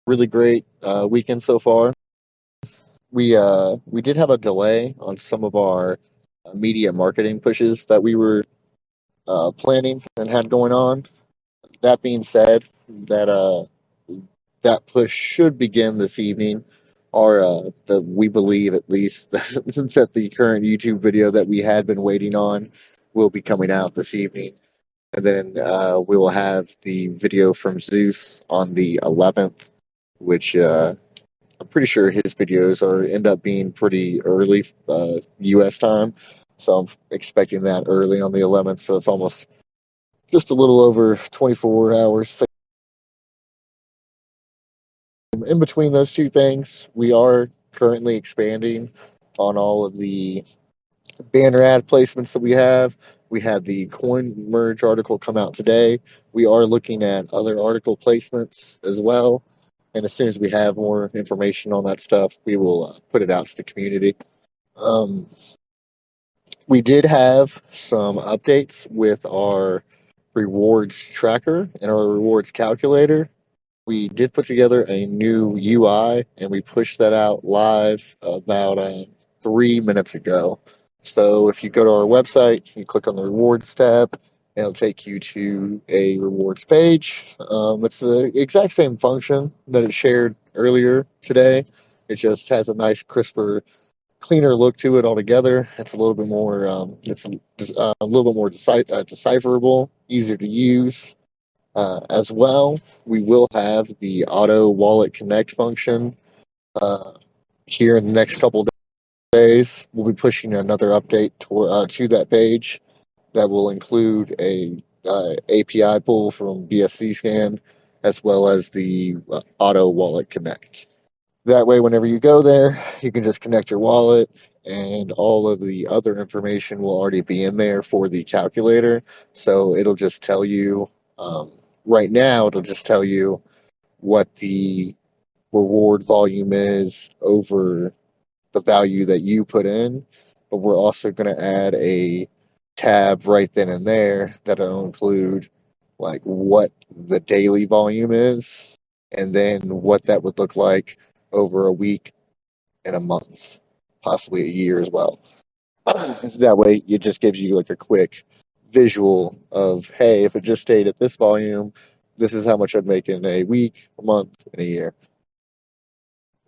really great weekend so far. We did have a delay on some of our media marketing pushes that we were planning and had going on. That being said, that that push should begin this evening. Or we believe at least that the current YouTube video that we had been waiting on will be coming out this evening. And then we will have the video from Zeus on the 11th, which I'm pretty sure his videos end up being pretty early U.S. time. So I'm expecting that early on the 11th. So it's almost just a little over 24 hours. In between those two things, we are currently expanding on all of the banner ad placements that we have. We had the coin merge article come out today. We are looking at other article placements as well. And as soon as we have more information on that stuff, we will put it out to the community. Um, we did have some updates with our rewards tracker and our rewards calculator. We did put together a new UI and we pushed that out live about 3 minutes ago. So if you go to our website, you click on the rewards tab, and it'll take you to a rewards page. It's the exact same function that it shared earlier today. It just has a nice, crisper, cleaner look to it altogether. It's a little bit more, a little bit more decipherable, easier to use. As well, we will have the auto wallet connect function uh, here in the next couple of days. We'll be pushing another update to that page that will include a API pull from BSC scan as well as the auto wallet connect. That way, whenever you go there, you can just connect your wallet and all of the other information will already be in there for the calculator. So it'll just tell you, right now, it'll just tell you what the reward volume is over the value that you put in. But we're also going to add a tab right then and there that'll include like what the daily volume is and then what that would look like over a week and a month, possibly a year as well. That way, it just gives you like a quick visual of, hey, if it just stayed at this volume, this is how much I'd make in a week, a month, and a year.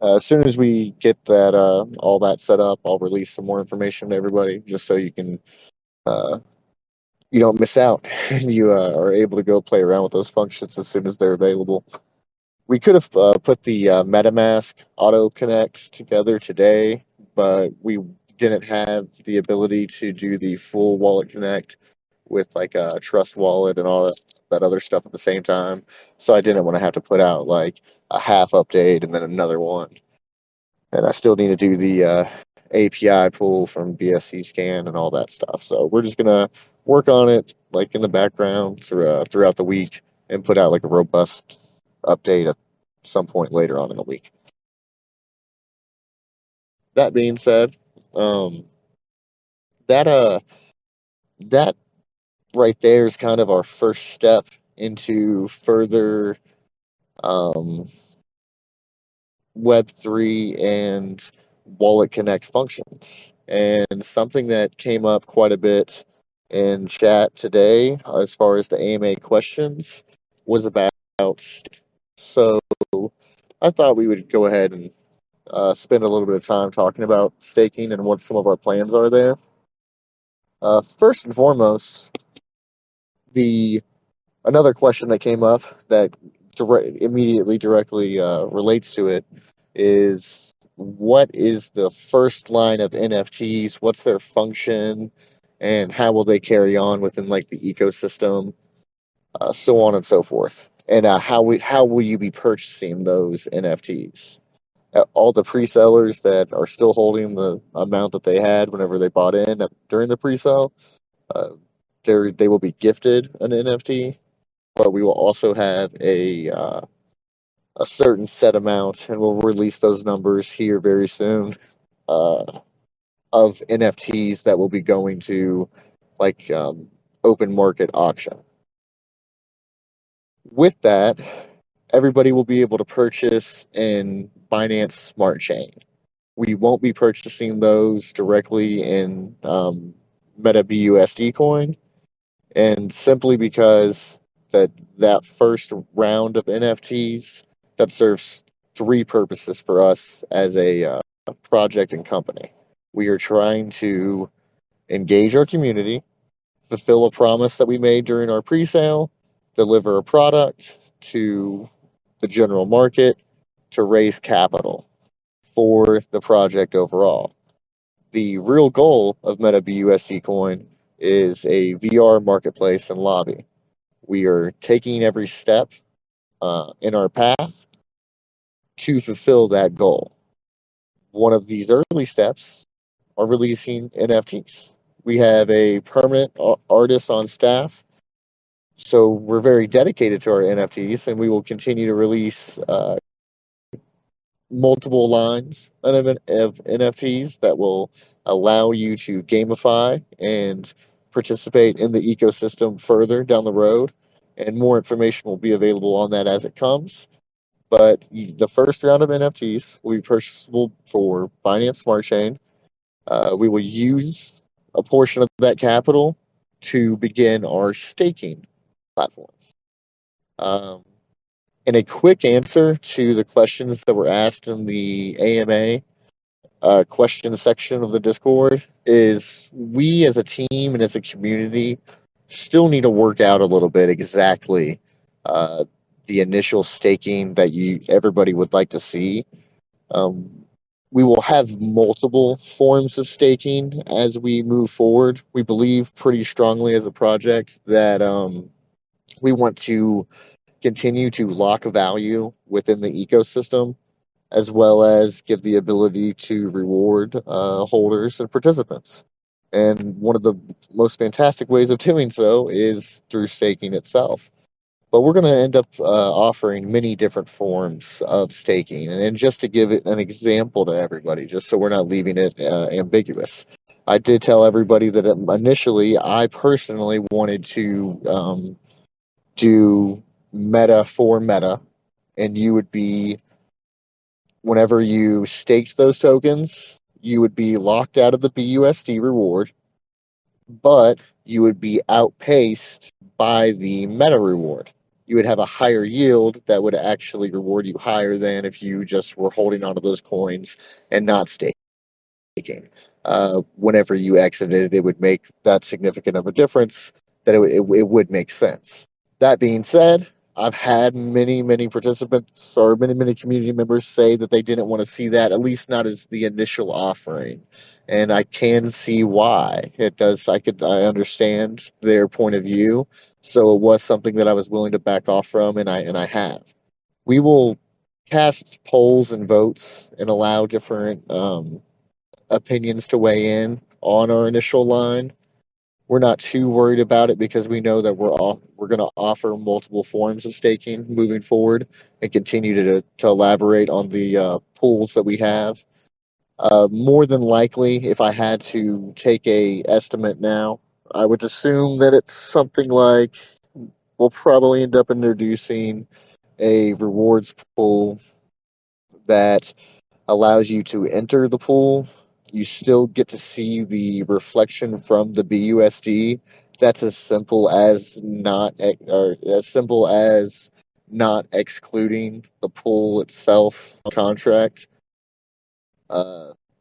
As soon as we get that all that set up, I'll release some more information to everybody, just so you can you don't miss out. You are able to go play around with those functions as soon as they're available. We could have put the MetaMask Auto Connect together today, but we didn't have the ability to do the full wallet connect with like a Trust Wallet and all that other stuff at the same time. So I didn't want to have to put out like a half update and then another one. And I still need to do the API pull from BSC scan and all that stuff. So we're just gonna work on it like in the background throughout the week and put out like a robust update at some point later on in the week. That being said, um, that that right there is kind of our first step into further um, Web3 and Wallet Connect functions. And something that came up quite a bit in chat today, as far as the AMA questions, was about. So I thought we would go ahead and spend a little bit of time talking about staking and what some of our plans are there. First and foremost, another question that came up that immediately directly relates to it is, what is the first line of NFTs? What's their function, and how will they carry on within like the ecosystem, so on and so forth. And how will you be purchasing those NFTs? All the pre-sellers that are still holding the amount that they had whenever they bought in during the pre-sale, uh, they will be gifted an NFT, but we will also have a certain set amount, and we'll release those numbers here very soon, uh, of NFTs that will be going to like open market auction. With that, everybody will be able to purchase in Binance Smart Chain. We won't be purchasing those directly in MetaBUSDCoin, and simply because that first round of NFTs that serves three purposes for us as a project and company. We are trying to engage our community, fulfill a promise that we made during our pre-sale, deliver a product to the general market to raise capital for the project overall. The real goal of MetaBUSD Coin is a VR marketplace and lobby. We are taking every step in our path to fulfill that goal. One of these early steps are releasing NFTs. We have a permanent artist on staff, so we're very dedicated to our NFTs, and we will continue to release multiple lines of NFTs that will allow you to gamify and participate in the ecosystem further down the road. And more information will be available on that as it comes. But the first round of NFTs will be purchasable for Binance Smart Chain. We will use a portion of that capital to begin our staking platforms. And a quick answer to the questions that were asked in the AMA question section of the Discord is we as a team and as a community still need to work out a little bit exactly the initial staking that everybody would like to see. We will have multiple forms of staking as we move forward. We believe pretty strongly as a project that we want to continue to lock value within the ecosystem, as well as give the ability to reward holders and participants. And one of the most fantastic ways of doing so is through staking itself. But we're going to end up offering many different forms of staking. And just to give it an example to everybody, just so we're not leaving it ambiguous, I did tell everybody that initially I personally wanted to do Meta for Meta, and you would be, whenever you staked those tokens, you would be locked out of the BUSD reward, but you would be outpaced by the Meta reward. You would have a higher yield that would actually reward you higher than if you just were holding onto those coins and not staking. Whenever you exited, it would make that significant of a difference that it would make sense. That being said, I've had many participants or many community members say that they didn't want to see that, at least not as the initial offering. And I can see why. I understand their point of view. So it was something that I was willing to back off from, and I have. We will cast polls and votes and allow different opinions to weigh in on our initial line. We're not too worried about it because we know that we're going to offer multiple forms of staking moving forward and continue to elaborate on the pools that we have. More than likely, if I had to take a estimate now, I would assume that it's something like we'll probably end up introducing a rewards pool that allows you to enter the pool. You still get to see the reflection from the BUSD. That's as simple as not excluding the pool itself contract.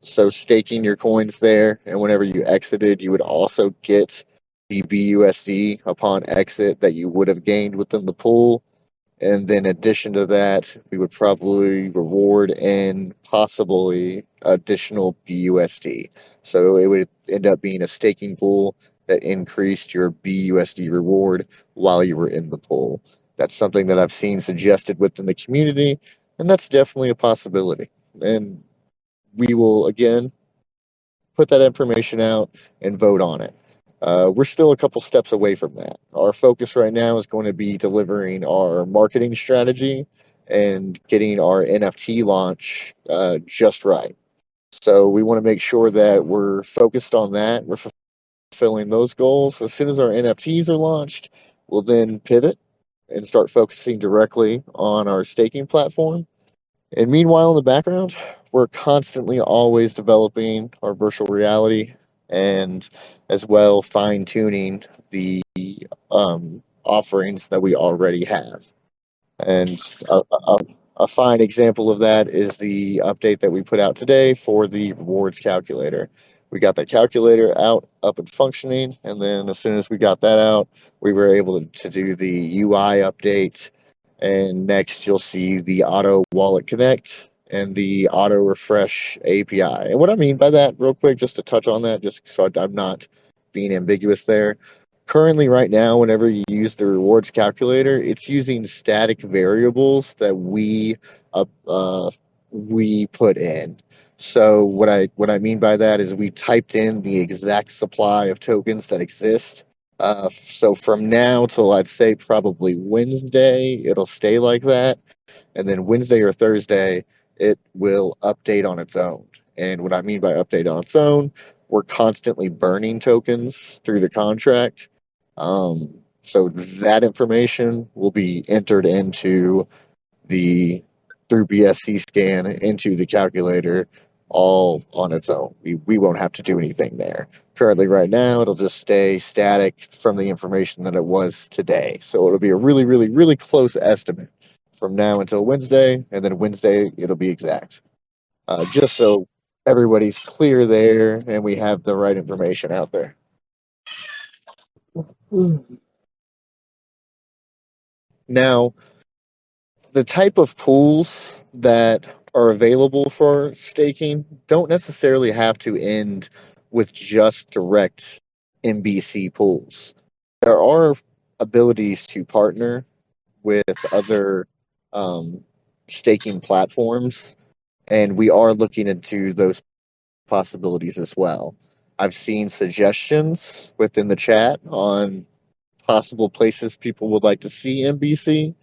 So staking your coins there, and whenever you exited, you would also get the BUSD upon exit that you would have gained within the pool. And then in addition to that, we would probably reward and possibly additional BUSD. So it would end up being a staking pool that increased your BUSD reward while you were in the pool. That's something that I've seen suggested within the community, and that's definitely a possibility. And we will, again, put that information out and vote on it. We're still a couple steps away from that. Our focus right now is going to be delivering our marketing strategy and getting our NFT launch just right. So we want to make sure that we're focused on that. We're fulfilling those goals. As soon as our NFTs are launched, we'll then pivot and start focusing directly on our staking platform. And meanwhile, in the background, we're constantly always developing our virtual reality and as well fine tuning the offerings that we already have. And a fine example of that is the update that we put out today for the rewards calculator. We got that calculator out, up and functioning, and then as soon as we got that out, we were able to do the UI update. And next, you'll see the Auto Wallet Connect and the Auto Refresh API. And what I mean by that, real quick, just to touch on that, just so I'm not being ambiguous there. Currently, right now, whenever you use the rewards calculator, it's using static variables that we put in. So what I mean by that is we typed in the exact supply of tokens that exist. So from now till I'd say probably Wednesday, it'll stay like that, and then Wednesday or Thursday, it will update on its own. And what I mean by update on its own, we're constantly burning tokens through the contract. So that information will be entered into the through BSC scan into the calculator all on its own. We won't have to do anything there. Currently, right now, it'll just stay static from the information that it was today. So it'll be a really, really, really close estimate from now until Wednesday, and then Wednesday it'll be exact. Just so everybody's clear there and we have the right information out there. Now, the type of pools that are available for staking don't necessarily have to end with just direct MBC pools. There are abilities to partner with other staking platforms, and we are looking into those possibilities as well. I've seen suggestions within the chat on possible places people would like to see MBC,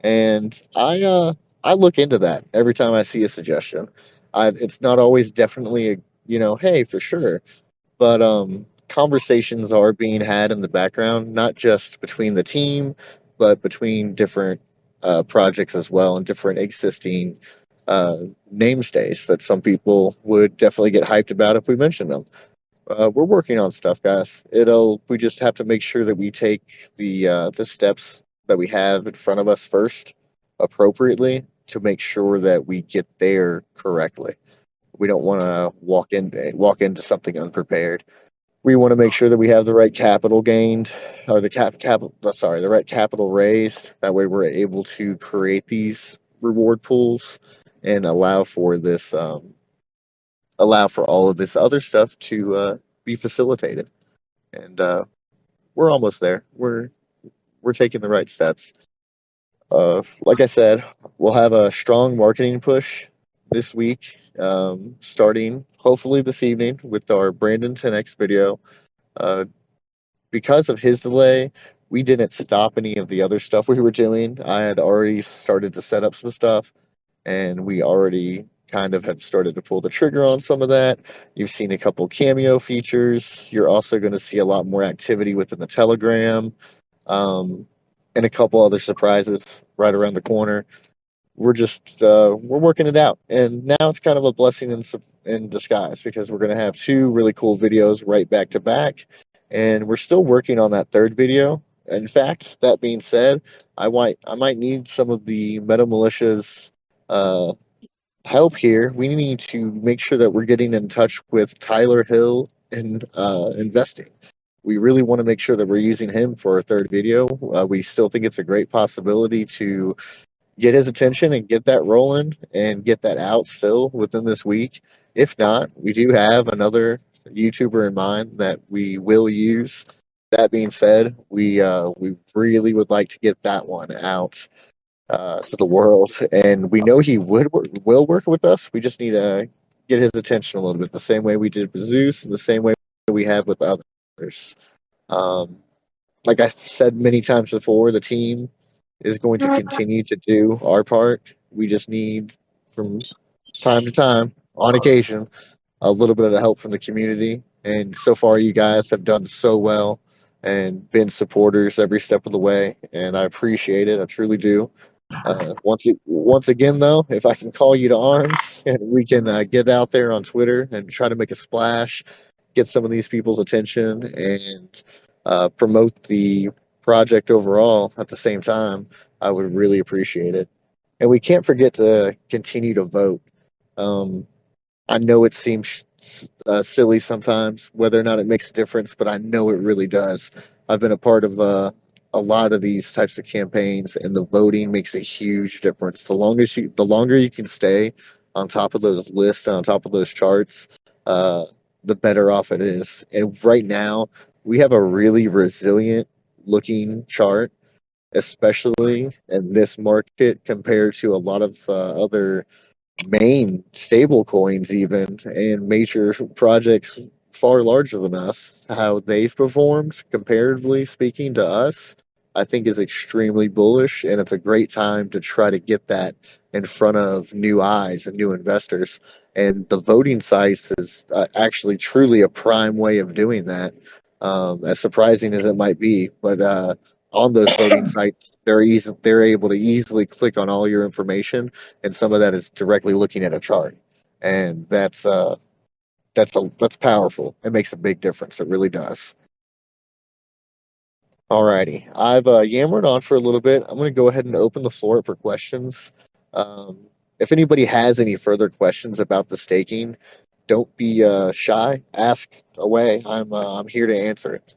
and I look into that every time I see a suggestion. It's not always definitely a hey for sure, but conversations are being had in the background, not just between the team, but between different projects as well and different existing uh, namestays that some people would definitely get hyped about if we mentioned them. We're working on stuff, guys. We just have to make sure that we take the steps that we have in front of us first appropriately to make sure that we get there correctly. We don't want to walk into something unprepared. We want to make sure that we have the right capital gained, or the right capital raised. That way, we're able to create these reward pools and allow for all of this other stuff to be facilitated. And we're almost there. We're taking the right steps. Like I said, we'll have a strong marketing push this week, starting hopefully this evening with our Brandon 10x video. Uh, because of his delay, we didn't stop any of the other stuff we were doing. I had already started to set up some stuff, and we already kind of have started to pull the trigger on some of that. You've seen a couple cameo features. You're also going to see a lot more activity within the Telegram, and a couple other surprises right around the corner. We're working it out, and now it's kind of a blessing in disguise because we're going to have two really cool videos right back to back, and we're still working on that third video. In fact, that being said, I might need some of the Meta Militia's uh, help here. We need to make sure that we're getting in touch with Tyler Hill and investing. We really want to make sure that we're using him for our third video. We still think it's a great possibility to get his attention and get that rolling and get that out still within this week. If not, we do have another YouTuber in mind that we will use. That being said, we really would like to get that one out to the world, and we know he will work with us. We just need to get his attention a little bit, the same way we did with Zeus, and the same way we have with others. Um, like I said many times before, the team is going to continue to do our part. We just need, from time to time, on occasion, a little bit of help from the community. And so far, you guys have done so well. and been supporters every step of the way, and I appreciate it. I truly do. Once again, though, if I can call you to arms and we can get out there on Twitter and try to make a splash, get some of these people's attention, and promote the project overall at the same time, I would really appreciate it. And we can't forget to continue to vote. Um, I know it seems silly sometimes, whether or not it makes a difference, but I know it really does. I've been a part of a lot of these types of campaigns, and the voting makes a huge difference. The longer you can stay on top of those lists and on top of those charts, uh, the better off it is. And right now, we have a really resilient looking chart, especially in this market compared to a lot of other main stable coins even and major projects far larger than us, how they've performed comparatively speaking to us, I think is extremely bullish, and it's a great time to try to get that in front of new eyes and new investors. And the voting sites is actually truly a prime way of doing that, as surprising as it might be. But on those voting sites, they're able to easily click on all your information, and some of that is directly looking at a chart, and that's powerful. It makes a big difference. It really does. Alrighty, I've yammered on for a little bit. I'm going to go ahead and open the floor for questions. Um, if anybody has any further questions about the staking, don't be shy. Ask away. I'm here to answer it.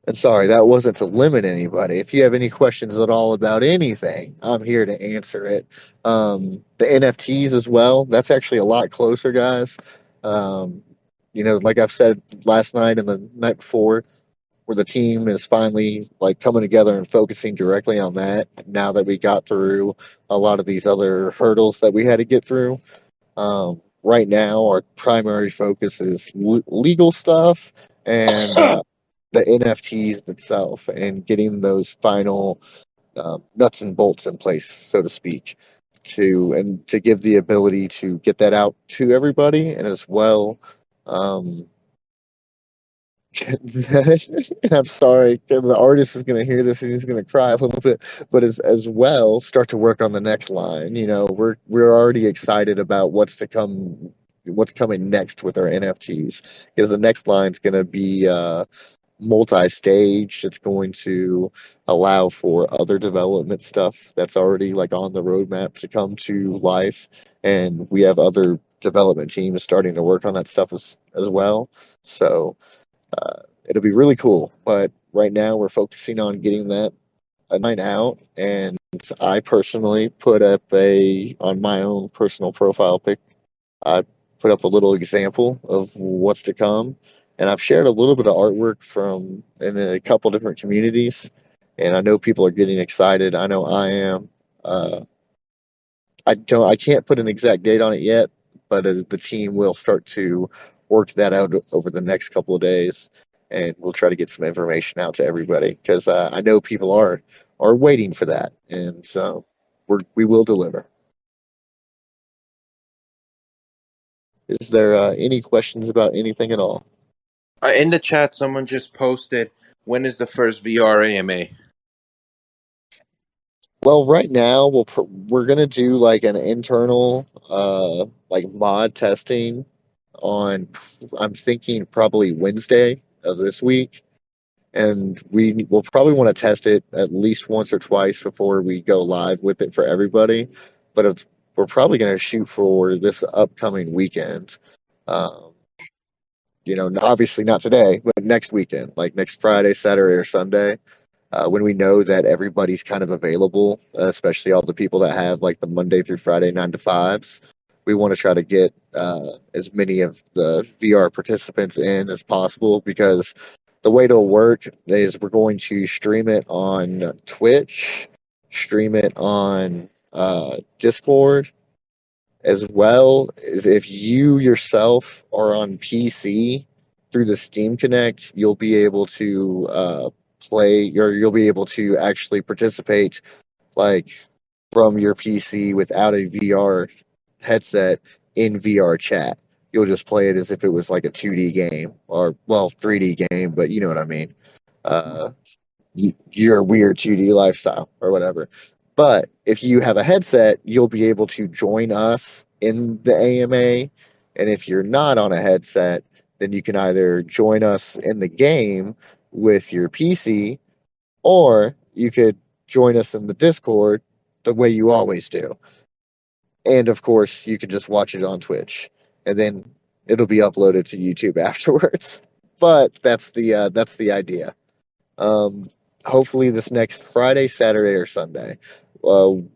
And sorry, that wasn't to limit anybody. If you have any questions at all about anything, I'm here to answer it. The NFTs as well, that's actually a lot closer, guys. Um, like I've said last night and the night before, where the team is finally like coming together and focusing directly on that now that we got through a lot of these other hurdles that we had to get through. Right now, our primary focus is legal stuff and the NFTs itself and getting those final nuts and bolts in place, so to speak, to give the ability to get that out to everybody, and as well. Um, I'm sorry, the artist is going to hear this and he's going to cry a little bit, but as well start to work on the next line. We're already excited about what's to come, what's coming next with our NFTs, because the next line's going to be multi-stage. It's going to allow for other development stuff that's already like on the roadmap to come to life, and we have other development teams starting to work on that stuff as well. So it'll be really cool. But right now, we're focusing on getting that a night out, and I personally put up on my own personal profile pic. I put up a little example of what's to come, and I've shared a little bit of artwork from in a couple different communities, and I know people are getting excited. I know I am. Uh, I can't put an exact date on it yet, but the team will start to work that out over the next couple of days, and we'll try to get some information out to everybody because I know people are waiting for that, and so we will deliver. Is there any questions about anything at all? In the chat, someone just posted, when is the first VR AMA? Well, right now we're gonna do like an internal like mod testing on, I'm thinking probably Wednesday of this week, and we will probably want to test it at least once or twice before we go live with it for everybody. But we're probably going to shoot for this upcoming weekend. Um, obviously not today, but next weekend, like next Friday, Saturday, or Sunday, when we know that everybody's kind of available, especially all the people that have like the Monday through Friday 9 to 5s. We want to try to get as many of the VR participants in as possible, because the way it'll work is we're going to stream it on Twitch, stream it on Discord, as well as if you yourself are on PC through the Steam Connect, you'll be able to play, or you'll be able to actually participate like from your PC without a VR headset in VR chat. You'll just play it as if it was like a 2D game, or well, 3D game, but you know what I mean. Uh, your weird 2D lifestyle or whatever. But if you have a headset, you'll be able to join us in the AMA. And if you're not on a headset, then you can either join us in the game with your PC, or you could join us in the Discord the way you always do. And of course, you can just watch it on Twitch, and then it'll be uploaded to YouTube afterwards. But that's the idea. Um, Hopefully this next Friday, Saturday, or Sunday.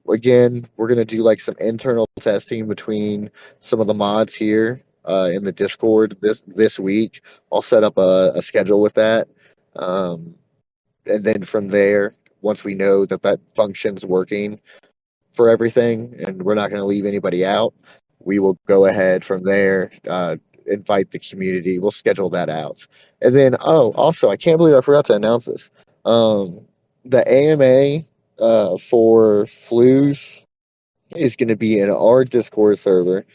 Again, we're gonna do like some internal testing between some of the mods here in the Discord this week. I'll set up a schedule with that, um, and then from there, once we know that that function's working for everything, and we're not going to leave anybody out, we will go ahead from there. Invite the community. We'll schedule that out. And then, oh, also, I can't believe I forgot to announce this. Um, the AMA for Flues is going to be in our Discord server.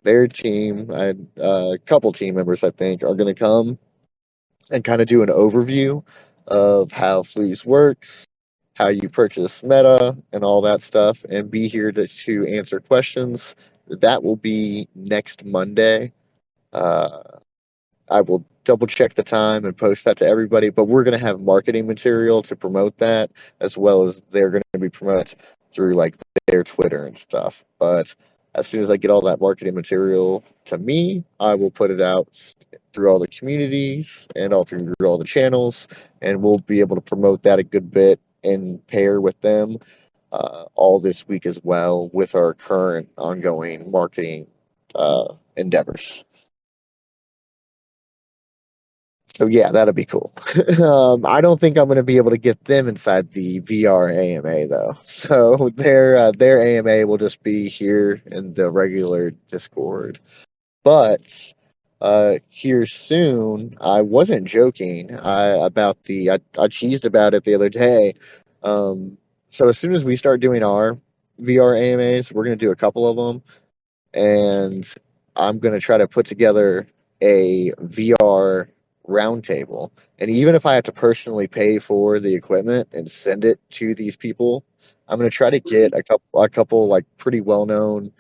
Their team, a couple team members, I think, are going to come and kind of do an overview of how Flues works, how you purchase Meta, and all that stuff, and be here to answer questions. That will be next Monday. Uh, I will double check the time and post that to everybody, but we're going to have marketing material to promote that, as well as they're going to be promoted through like their Twitter and stuff. But as soon as I get all that marketing material to me, I will put it out through all the communities and all through all the channels, and we'll be able to promote that a good bit and pair with them all this week as well with our current ongoing marketing endeavors. So yeah, that'll be cool. I don't think I'm going to be able to get them inside the VR AMA though. So their AMA will just be here in the regular Discord. But here soon, I wasn't joking. I teased about it the other day. So as soon as we start doing our VR AMAs, we're going to do a couple of them, and I'm going to try to put together a VR roundtable. And even if I have to personally pay for the equipment and send it to these people, I'm going to try to get a couple like pretty well known,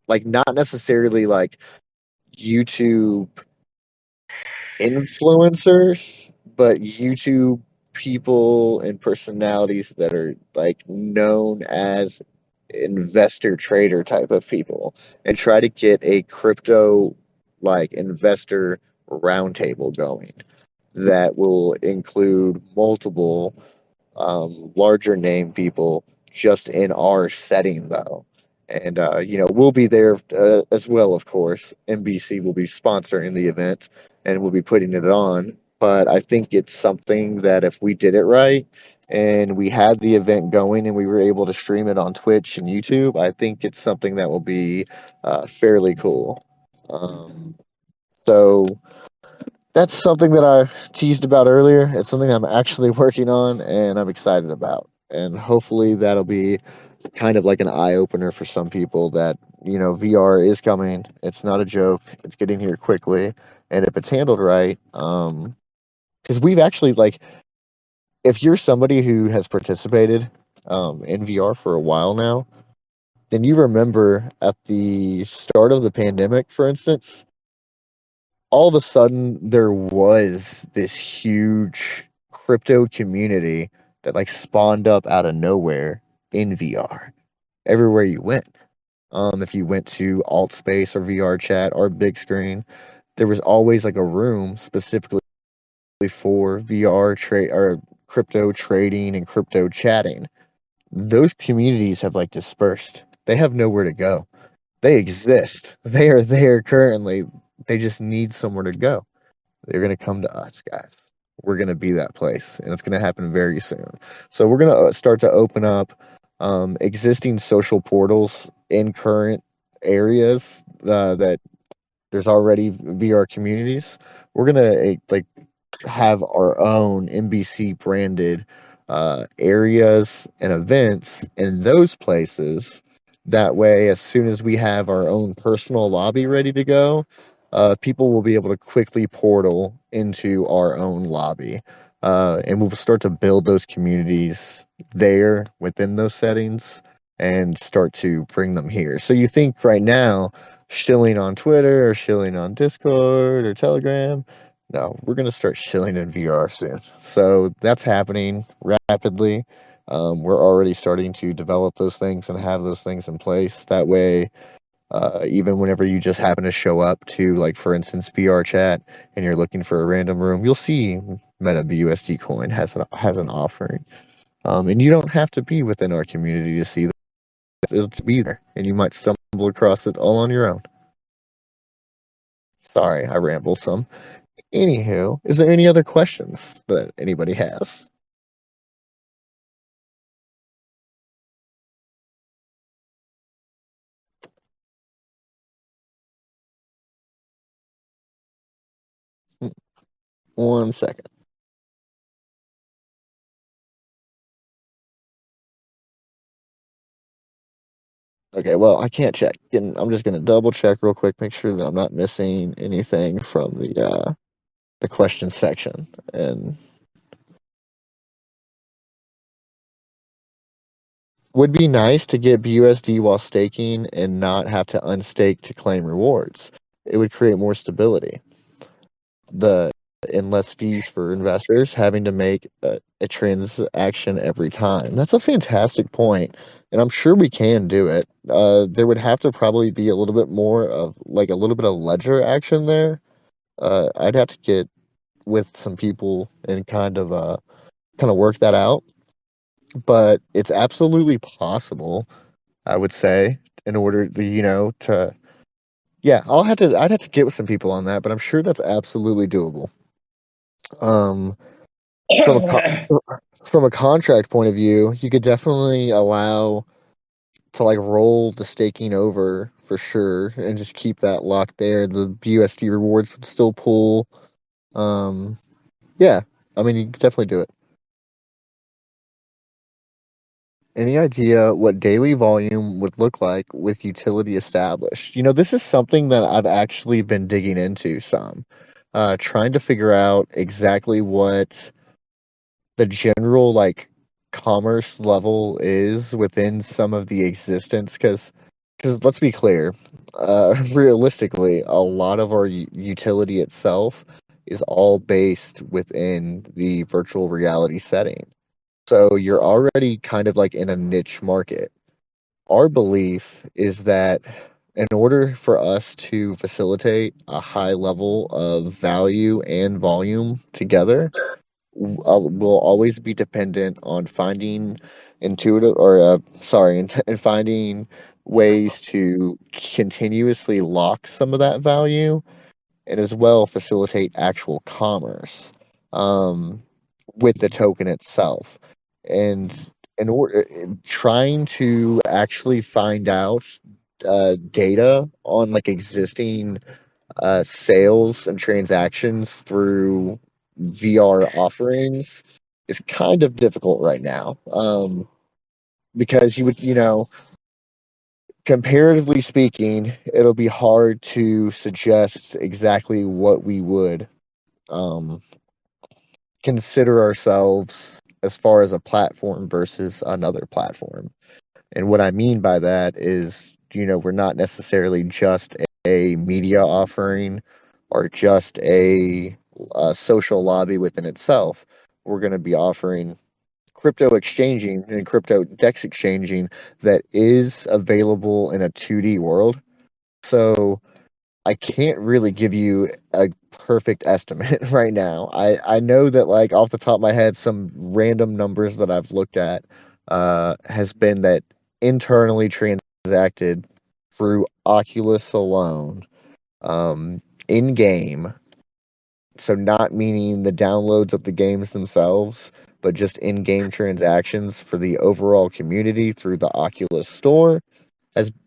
like not necessarily like YouTube influencers, but YouTube people and personalities that are like known as investor trader type of people, and try to get a crypto like investor roundtable going that will include multiple larger name people just in our setting though. And we'll be there as well, of course. NBC will be sponsoring the event and we'll be putting it on. But I think it's something that if we did it right and we had the event going and we were able to stream it on Twitch and YouTube, I think it's something that will be fairly cool. So that's something that I teased about earlier. It's something I'm actually working on and I'm excited about. And hopefully that'll be kind of like an eye opener for some people that, VR is coming. It's not a joke. It's getting here quickly. And if it's handled right, because we've actually, like, if you're somebody who has participated in VR for a while now, then you remember at the start of the pandemic, for instance, all of a sudden there was this huge crypto community that like spawned up out of nowhere in VR everywhere you went. If you went to alt space or VR chat or big screen, there was always like a room specifically for VR trade or crypto trading and crypto chatting. Those communities have like dispersed. They have nowhere to go. They exist. They are there currently. They just need somewhere to go. They're going to come to us, guys. We're going to be that place, and it's going to happen very soon. So we're going to start to open up existing social portals in current areas that there's already VR communities. We're going to like have our own MBC branded areas and events in those places. That way, as soon as we have our own personal lobby ready to go, people will be able to quickly portal into our own lobby. And we'll start to build those communities there within those settings and start to bring them here. So you think right now, shilling on Twitter or shilling on Discord or Telegram, no, we're going to start shilling in VR soon. So that's happening rapidly. We're already starting to develop those things and have those things in place. That way, even whenever you just happen to show up to, like, for instance, VR chat and you're looking for a random room, you'll see MetaBUSDCoin has an offering. And you don't have to be within our community to see that. It'll be there, and you might stumble across it all on your own. Sorry, I rambled some. Anywho, is there any other questions that anybody has? One second. Okay, well, I can't check. And I'm just gonna double check real quick, make sure that I'm not missing anything from the question section. And would be nice to get BUSD while staking and not have to unstake to claim rewards. It would create more stability. The and less fees for investors having to make a transaction every time. That's a fantastic point, and I'm sure we can do it. There would have to probably be a little bit more of, like, a little bit of ledger action there. I'd have to get with some people and kind of work that out, but it's absolutely possible, I would say, in order to, to, yeah, I'd have to get with some people on that, but I'm sure that's absolutely doable. Um, from a from a contract point of view, you could definitely allow to, like, roll the staking over for sure and just keep that locked there. The BUSD rewards would still pull. Um, yeah, I mean, you could definitely do it. Any idea what daily volume would look like with utility established? This is something that I've actually been digging into some, trying to figure out exactly what the general, like, commerce level is within some of the existence, because let's be clear, realistically, a lot of our utility itself is all based within the virtual reality setting. So you're already kind of like in a niche market. Our belief is that in order for us to facilitate a high level of value and volume together, will always be dependent on finding intuitive, or sorry, and finding ways to continuously lock some of that value and as well facilitate actual commerce, um, with the token itself. And in order, trying to actually find out data on, like, existing sales and transactions through VR offerings is kind of difficult right now. Because you would, comparatively speaking, it'll be hard to suggest exactly what we would um, consider ourselves as far as a platform versus another platform. And what I mean by that is, we're not necessarily just a media offering or just a social lobby within itself. We're going to be offering crypto exchanging and crypto dex exchanging that is available in a 2D world. So I can't really give you a perfect estimate right now. I know that, like, off the top of my head, some random numbers that I've looked at has been that internally transacted through Oculus alone, um, in game. So not meaning the downloads of the games themselves, but just in game transactions for the overall community through the Oculus store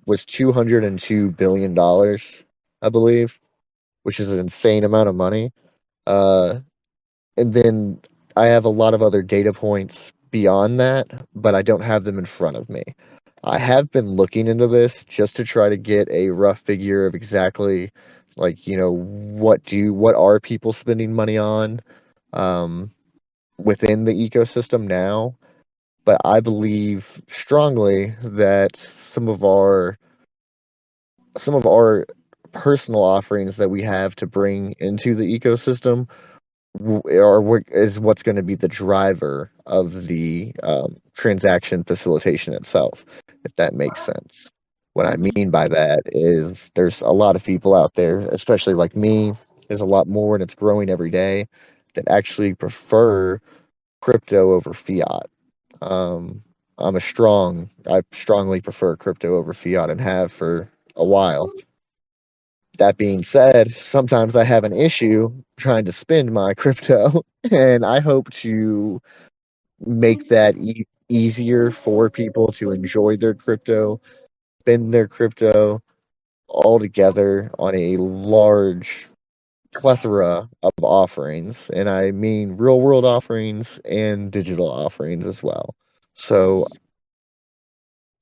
was $202 billion, I believe, which is an insane amount of money. Uh, and then I have a lot of other data points beyond that, but I don't have them in front of me. I have been looking into this just to try to get a rough figure of exactly, like, what are people spending money on um, within the ecosystem now. But I believe strongly that some of our personal offerings that we have to bring into the ecosystem is what's going to be the driver of the transaction facilitation itself, if that makes sense. What I mean by that is there's a lot of people out there, especially like me, there's a lot more and it's growing every day, that actually prefer crypto over fiat. Um, I strongly prefer crypto over fiat and have for a while. That being said, sometimes I have an issue trying to spend my crypto, and I hope to make that easier for people to enjoy their crypto, spend their crypto all together on a large plethora of offerings. And I mean real world offerings and digital offerings as well. So,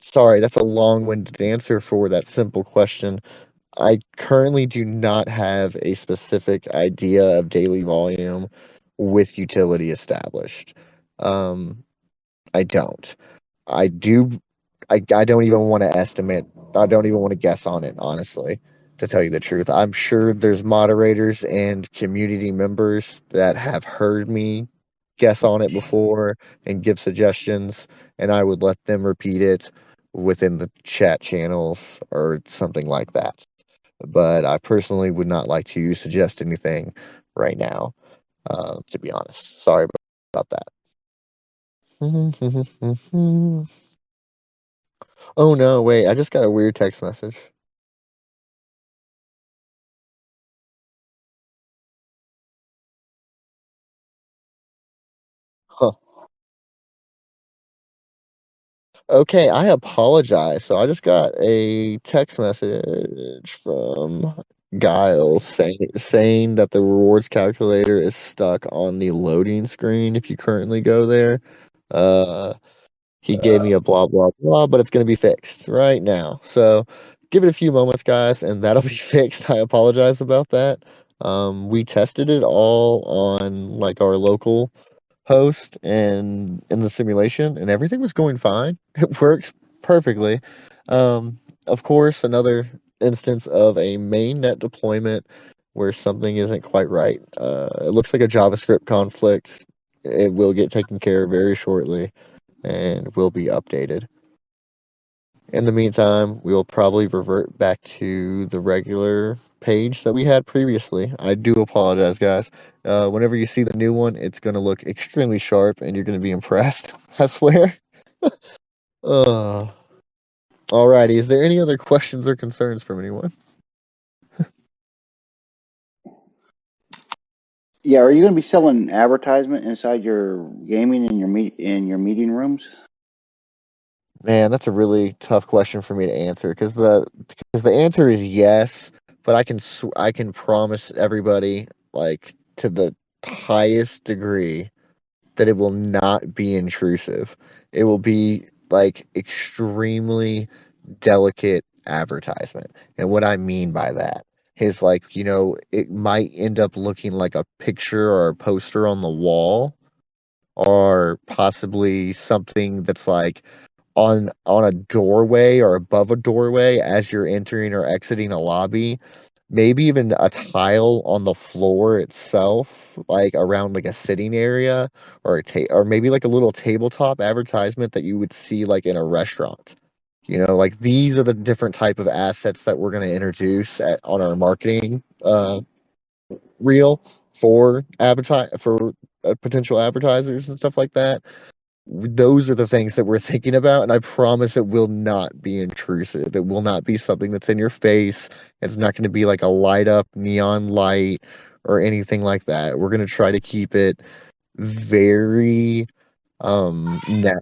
sorry, that's a long winded answer for that simple question. I currently do not have a specific idea of daily volume with utility established. Um, I don't. I do. I don't even want to estimate. I don't even want to guess on it, honestly, to tell you the truth. I'm sure there's moderators and community members that have heard me guess on it before and give suggestions, and I would let them repeat it within the chat channels or something like that. But I personally would not like to suggest anything right now, to be honest. Sorry about that. Oh no, wait, I just got a weird text message. Huh. Okay, I apologize. So I just got a text message from Giles saying that the rewards calculator is stuck on the loading screen if you currently go there. Uh, he gave me a blah blah blah, but it's going to be fixed right now. So give it a few moments, guys, and that'll be fixed. I apologize about that. We tested it all on like our local host and in the simulation, and everything was going fine. It works perfectly. Of course, another instance of a mainnet deployment where something isn't quite right. It looks like a JavaScript conflict. It will get taken care of very shortly and will be updated. In the meantime, we will probably revert back to the regular page that we had previously. I do apologize, guys. Whenever you see the new one, it's going to look extremely sharp and you're going to be impressed. I swear. uh, Alrighty. Is there any other questions or concerns from anyone? Yeah, are you going to be selling advertisement inside your gaming in your meeting rooms? Man, that's a really tough question for me to answer because the answer is yes, but I can promise everybody, like, to the highest degree, that it will not be intrusive. It will be like extremely delicate advertisement. And what I mean by that is, like, it might end up looking like a picture or a poster on the wall, or possibly something that's like on a doorway or above a doorway as you're entering or exiting a lobby. Maybe even a tile on the floor itself, like around like a sitting area, or maybe like a little tabletop advertisement that you would see like in a restaurant. Like, these are the different type of assets that we're going to introduce on our marketing reel for potential advertisers and stuff like that. Those are the things that we're thinking about, and I promise it will not be intrusive. It will not be something that's in your face. It's not going to be like a light up neon light or anything like that. We're going to try to keep it very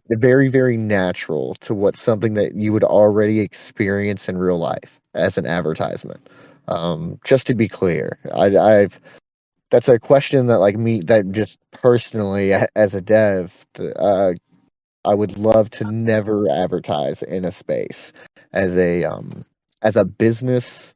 very very natural to what something that you would already experience in real life as an advertisement. Just to be clear, I've that's a question that that just personally as a dev, I would love to never advertise in a space. As a business,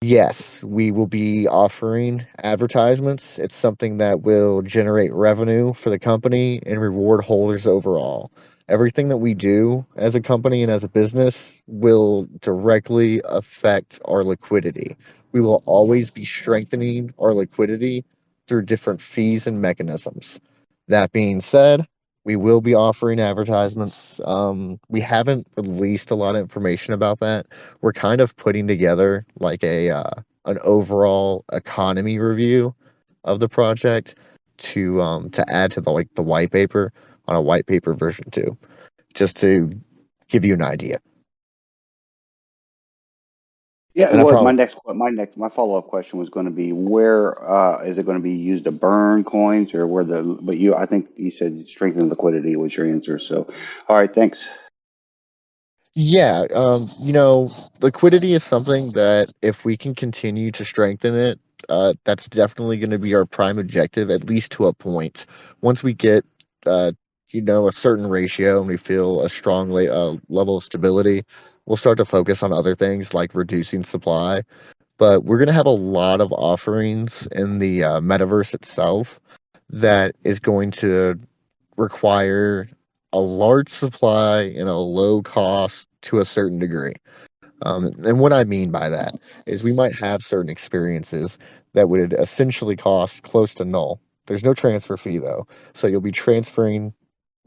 yes, we will be offering advertisements. It's something that will generate revenue for the company and reward holders overall. Everything that we do as a company and as a business will directly affect our liquidity. We will always be strengthening our liquidity through different fees and mechanisms. That being said, we will be offering advertisements. We haven't released a lot of information about that. We're kind of putting together like an overall economy review of the project to add to the white paper on a white paper version 2, just to give you an idea. Yeah, And I well, probably my follow up question was going to be where is it going to be used to burn coins or where but I think you said strengthen liquidity was your answer. So, all right, thanks. Yeah, liquidity is something that if we can continue to strengthen it, that's definitely going to be our prime objective, at least to a point. Once we get, uh, a certain ratio and we feel a strong level of stability, we'll start to focus on other things like reducing supply. But we're going to have a lot of offerings in the metaverse itself that is going to require a large supply and a low cost to a certain degree. And what I mean by that is we might have certain experiences that would essentially cost close to null. There's no transfer fee though. So you'll be transferring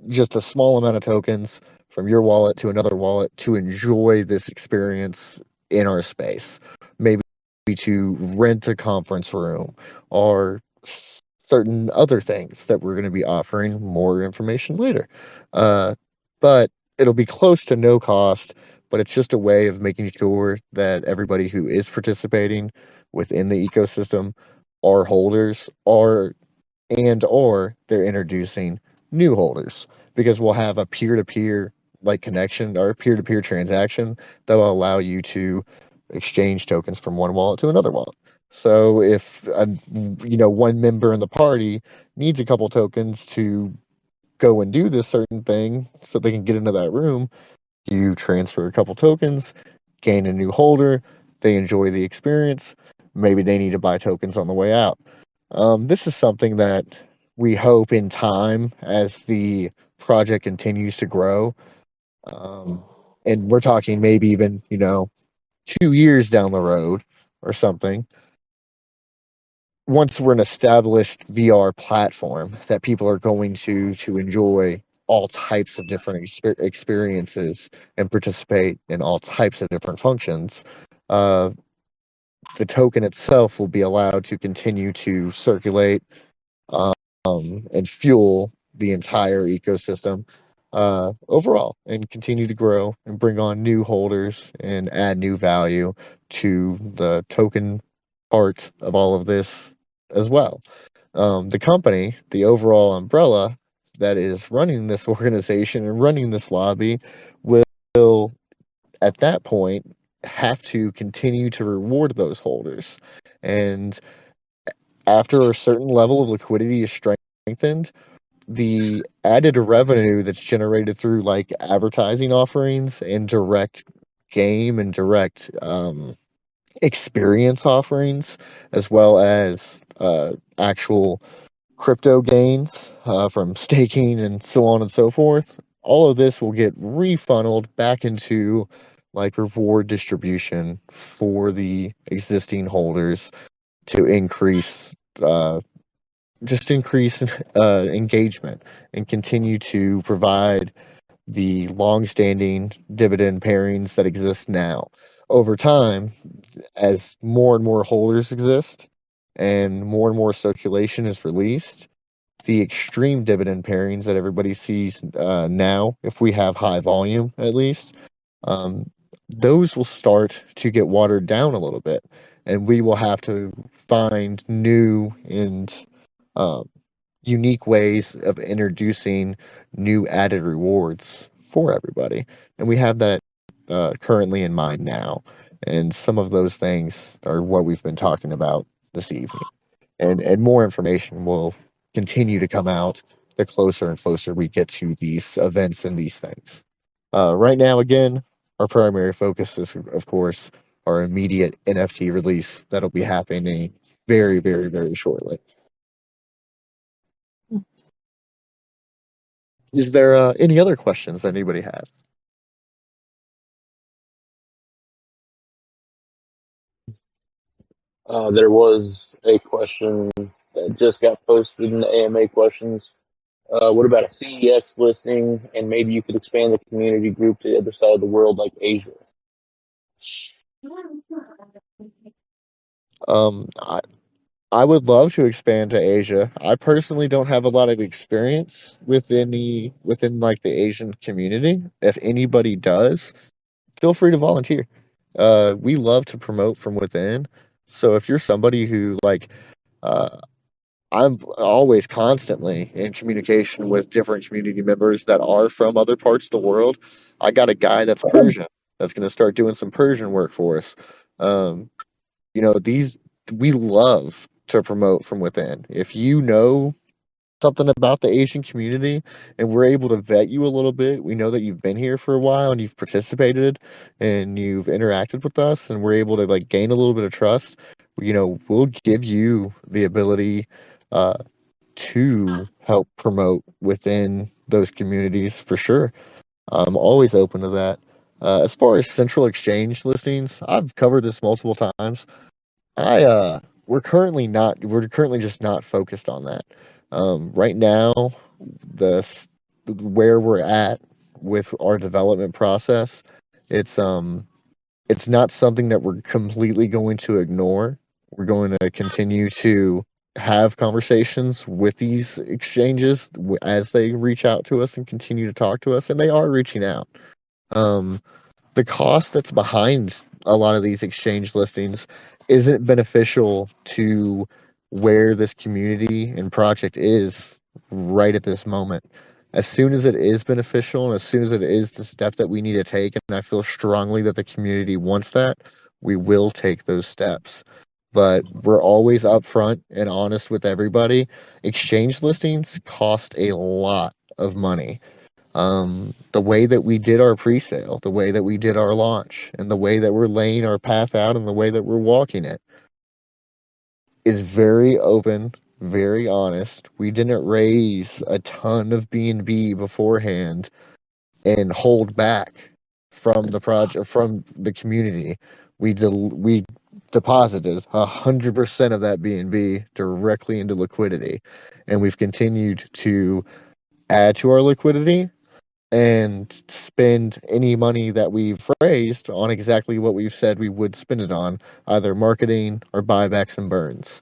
just a small amount of tokens from your wallet to another wallet to enjoy this experience in our space. Maybe to rent a conference room or certain other things that we're going to be offering more information later. But it'll be close to no cost, but it's just a way of making sure that everybody who is participating within the ecosystem are holders or they're introducing new holders because we'll have a peer-to-peer connection or peer-to-peer transaction that will allow you to exchange tokens from one wallet to another wallet. So if one member in the party needs a couple tokens to go and do this certain thing so they can get into that room, you transfer a couple tokens, gain a new holder, they enjoy the experience, maybe they need to buy tokens on the way out. This is something that we hope in time as the project continues to grow. And we're talking maybe even, 2 years down the road or something. Once we're an established VR platform that people are going to enjoy all types of different experiences and participate in all types of different functions, uh, the token itself will be allowed to continue to circulate um, and fuel the entire ecosystem overall and continue to grow and bring on new holders and add new value to the token part of all of this as well. The company, the overall umbrella that is running this organization and running this lobby, will at that point have to continue to reward those holders. And after a certain level of liquidity is strengthened, the added revenue that's generated through advertising offerings and direct game and direct experience offerings, as well as actual crypto gains from staking and so on and so forth. All of this will get refunneled back into reward distribution for the existing holders to uh, increase engagement and continue to provide the long-standing dividend pairings that exist now. Over time, as more and more holders exist and more circulation is released, the extreme dividend pairings that everybody sees now, if we have high volume at least, um, those will start to get watered down a little bit, and we will have to find new and um, unique ways of introducing new added rewards for everybody. And we have that currently in mind now. And some of those things are what we've been talking about this evening. and more information will continue to come out the closer and closer we get to these events and these things. Right now, again, our primary focus is, of course, our immediate NFT release that'll be happening very, very, very shortly. Is there any other questions that anybody has? There was a question that just got posted in the AMA questions. What about a CEX listing? And maybe you could expand the community group to the other side of the world, like Asia. I would love to expand to Asia. I personally don't have a lot of experience within like the Asian community. If anybody does, feel free to volunteer. We love to promote from within. So if you're somebody who uh, I'm always constantly in communication with different community members that are from other parts of the world. I got a guy that's Persian that's going to start doing some Persian work for us. Um, these we love to promote from within. If you know something about the Asian community and we're able to vet you a little bit, we know that you've been here for a while and you've participated and you've interacted with us and we're able to like gain a little bit of trust, we'll give you the ability uh, to help promote within those communities for sure. I'm always open to that. As far as central exchange listings, I've covered this multiple times. We're currently just not focused on that. Right now, the where we're at with our development process, it's it's not something that we're completely going to ignore. We're going to continue to have conversations with these exchanges as they reach out to us and continue to talk to us, and they are reaching out. Um, the cost that's behind a lot of these exchange listings isn't beneficial to where this community and project is right at this moment. As soon as it is beneficial and as soon as it is the step that we need to take, and I feel strongly that the community wants that, we will take those steps. But we're always upfront and honest with everybody. Exchange listings cost a lot of money. The way that we did our pre-sale, the way that we did our launch, and the way that we're laying our path out and the way that we're walking it is very open, very honest. We didn't raise a ton of B&B beforehand and hold back from the project, from the community. We deposited 100% of that B&B directly into liquidity, and we've continued to add to our liquidity and spend any money that we've raised on exactly what we've said we would spend it on, either marketing or buybacks and burns.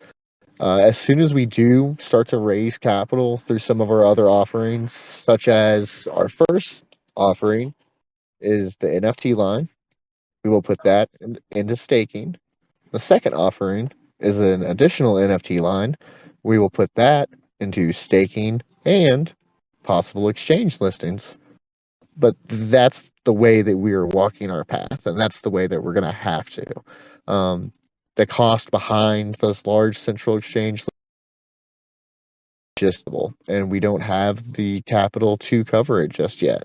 As soon as we do start to raise capital through some of our other offerings, such as our first offering is the NFT line, we will put that into staking. The second offering is an additional NFT line. We will put that into staking and possible exchange listings. But that's the way that we are walking our path, and that's the way that we're going to have to. Um, the cost behind those large central exchange logistical, and we don't have the capital to cover it just yet.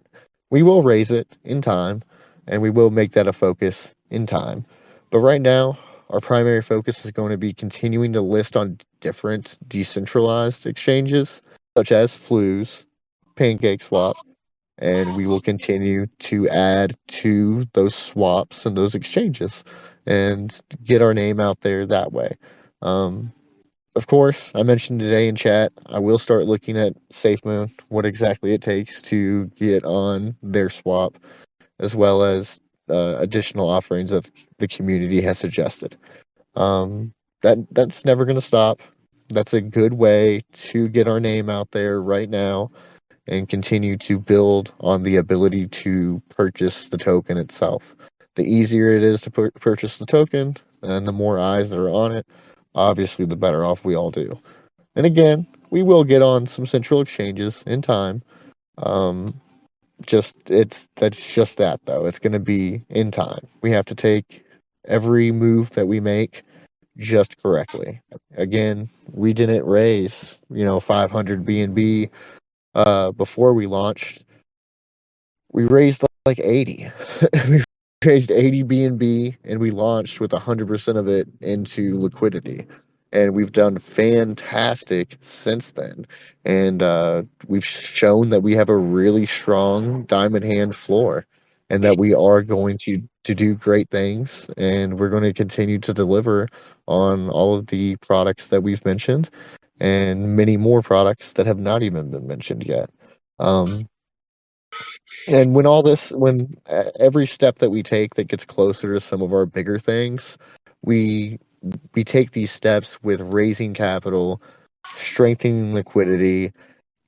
We will raise it in time, and we will make that a focus in time. But right now, our primary focus is going to be continuing to list on different decentralized exchanges, such as Flues, PancakeSwap, and we will continue to add to those swaps and those exchanges and get our name out there that way. Um, of course, I mentioned today in chat, I will start looking at SafeMoon, what exactly it takes to get on their swap, as well as additional offerings that the community has suggested. That's never going to stop. That's a good way to get our name out there right now and continue to build on the ability to purchase the token itself. The easier it is to purchase the token and the more eyes that are on it, obviously the better off we all do. And again, we will get on some central exchanges in time. Um, that's just that though. It's going to be in time. We have to take every move that we make just correctly. Again, we didn't raise 500 BNB before we launched. We raised like 80. We raised 80 BNB and we launched with 100% of it into liquidity. And we've done fantastic since then. And we've shown that we have a really strong diamond hand floor and that we are going to do great things. And we're going to continue to deliver on all of the products that we've mentioned and many more products that have not even been mentioned yet. And when every step that we take that gets closer to some of our bigger things, we we take these steps with raising capital, strengthening liquidity,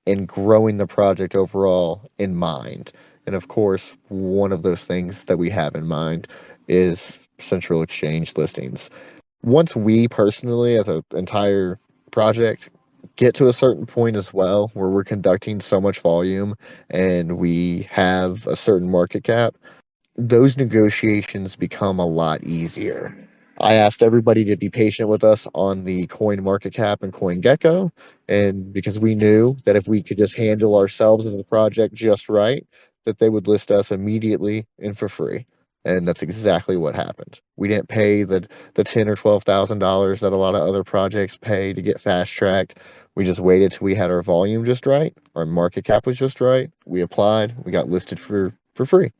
and growing the project overall in mind. And of course, one of those things that we have in mind is central exchange listings. Once we personally, as an entire project, get to a certain point as well where we're conducting so much volume and we have a certain market cap, those negotiations become a lot easier. I asked everybody to be patient with us on the coin market cap and coin gecko, and because we knew that if we could just handle ourselves as a project just right, that they would list us immediately and for free. And that's exactly what happened. We didn't pay the $10,000 or $12,000 that a lot of other projects pay to get fast tracked. We just waited till we had our volume just right, our market cap was just right. We applied, we got listed for free.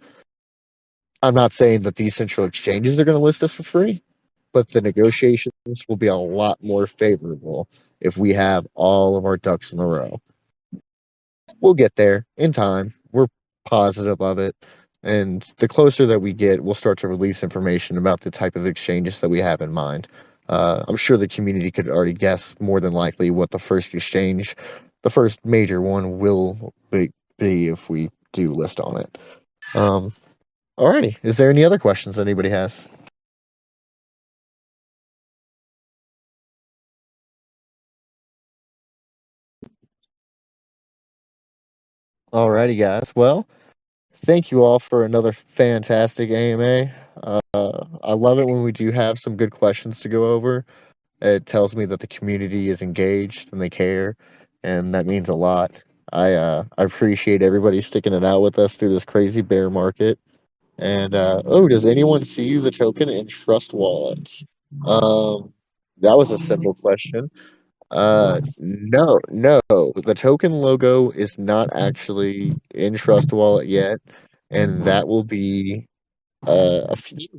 I'm not saying that these central exchanges are going to list us for free, but the negotiations will be a lot more favorable if we have all of our ducks in a row. We'll get there in time. We're positive of it. And the closer that we get, we'll start to release information about the type of exchanges that we have in mind. I'm sure the community could already guess more than likely what the first exchange, the first major one, will be if we do list on it. Alrighty. Is there any other questions that anybody has? Alrighty, guys. Well, thank you all for another fantastic AMA. I love it when we do have some good questions to go over. It tells me that the community is engaged and they care, and that means a lot. I appreciate everybody sticking it out with us through this crazy bear market. And oh, does anyone see the token in Trust Wallets? That was a simple question. No, no. The token logo is not actually in Trust Wallet yet, and that will be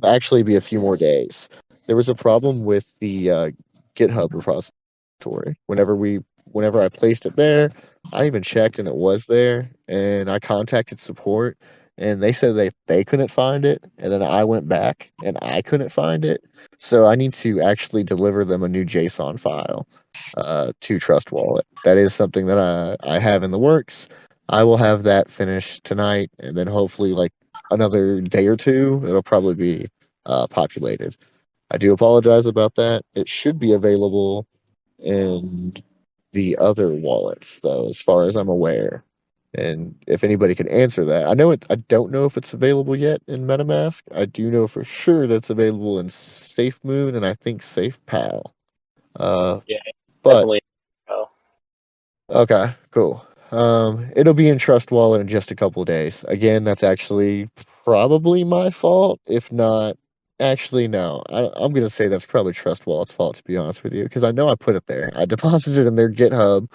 actually be a few more days. There was a problem with the GitHub repository. Whenever I placed it there, I even checked and it was there, and I contacted support, and they said they couldn't find it, and then I went back and I couldn't find it. So I need to actually deliver them a new JSON file to Trust Wallet. That is something that I have in the works. I will have that finished tonight, and then hopefully, like another day or two, it'll probably be populated. I do apologize about that. It should be available in the other wallets, though, as far as I'm aware. And if anybody can answer that, I know it. I don't know if it's available yet in MetaMask. I do know for sure that's available in SafeMoon and I think SafePal. Yeah, But definitely. Oh, okay, cool. It'll be in Trust Wallet in just a couple of days. Again, that's actually probably my fault. If not, actually, no. I'm gonna say that's probably Trust Wallet's fault, to be honest with you, because I know I put it there. I deposited it in their GitHub.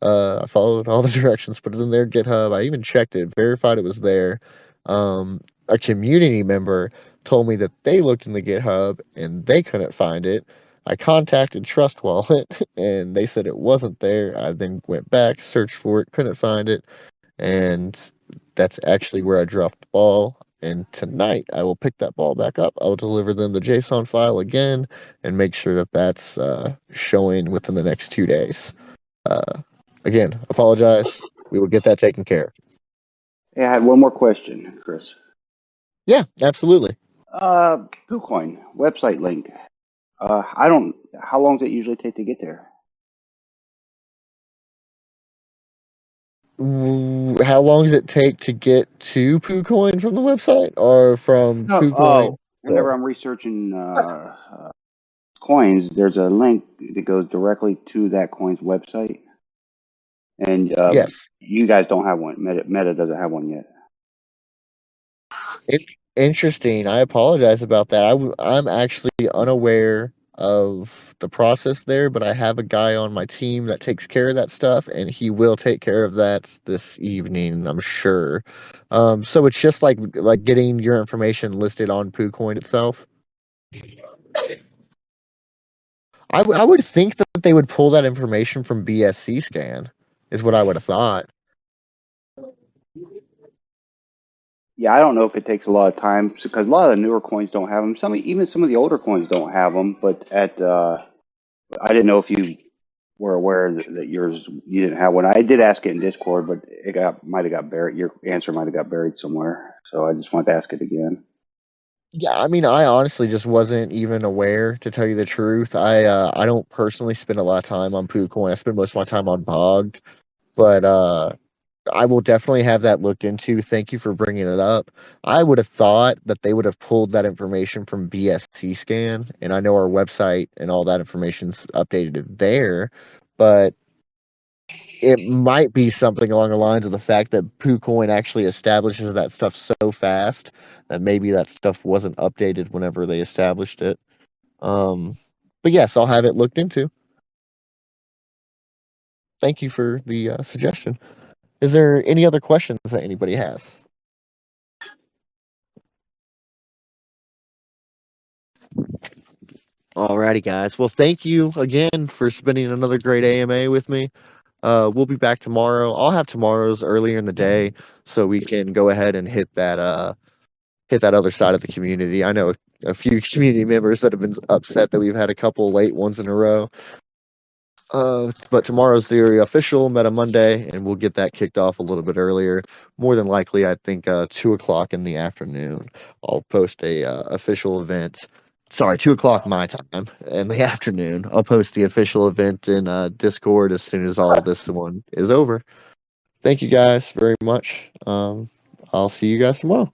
I followed all the directions, put it in their GitHub. I even checked it, verified it was there. A community member told me that they looked in the GitHub and they couldn't find it. I contacted Trust Wallet and they said it wasn't there. I then went back, searched for it, couldn't find it, and that's actually where I dropped the ball. And tonight I will pick that ball back up. I'll deliver them the JSON file again and make sure that that's showing within the next 2 days. Uh, Again, apologize. We will get that taken care of. Hey, I had one more question, Chris. Yeah, absolutely. KuCoin website link. I don't. How long does it usually take to get there? How long does it take to get to PooCoin from the website or from No. PooCoin? Oh, whenever I'm researching coins, there's a link that goes directly to that coin's website. And Yes. you guys don't have one. Meta doesn't have one yet. Interesting. I apologize about that. I'm actually unaware of the process there, but I have a guy on my team that takes care of that stuff, and he will take care of that this evening, I'm sure. So it's just like getting your information listed on PooCoin itself. I would think that they would pull that information from BSC scan, is what I would have thought. Yeah, I don't know if it takes a lot of time because a lot of the newer coins don't have them. Even some of the older coins don't have them. But I didn't know if you were aware that yours you didn't have one. I did ask it in Discord, but might have got buried. Your answer might have got buried somewhere. So I just wanted to ask it again. Yeah, I mean, I honestly just wasn't even aware, to tell you the truth. I don't personally spend a lot of time on PooCoin. I spend most of my time on Bogged, but I will definitely have that looked into. Thank you for bringing it up. I would have thought that they would have pulled that information from BSC scan, and I know our website and all that information's updated there, but it might be something along the lines of the fact that PooCoin actually establishes that stuff so fast that maybe that stuff wasn't updated whenever they established it. But yes, I'll have it looked into. Thank you for the suggestion. Is there any other questions that anybody has? Alrighty, guys. Well, thank you again for spending another great AMA with me. We'll be back tomorrow. I'll have tomorrow's earlier in the day so we can go ahead and hit that other side of the community. I know a few community members that have been upset that we've had a couple late ones in a row. But tomorrow's the official Meta Monday, and we'll get that kicked off a little bit earlier. More than likely, I think 2 o'clock in the afternoon. I'll post a official event. Sorry, 2 o'clock my time in the afternoon. I'll post the official event in Discord as soon as all of this one is over. Thank you guys very much. I'll see you guys tomorrow.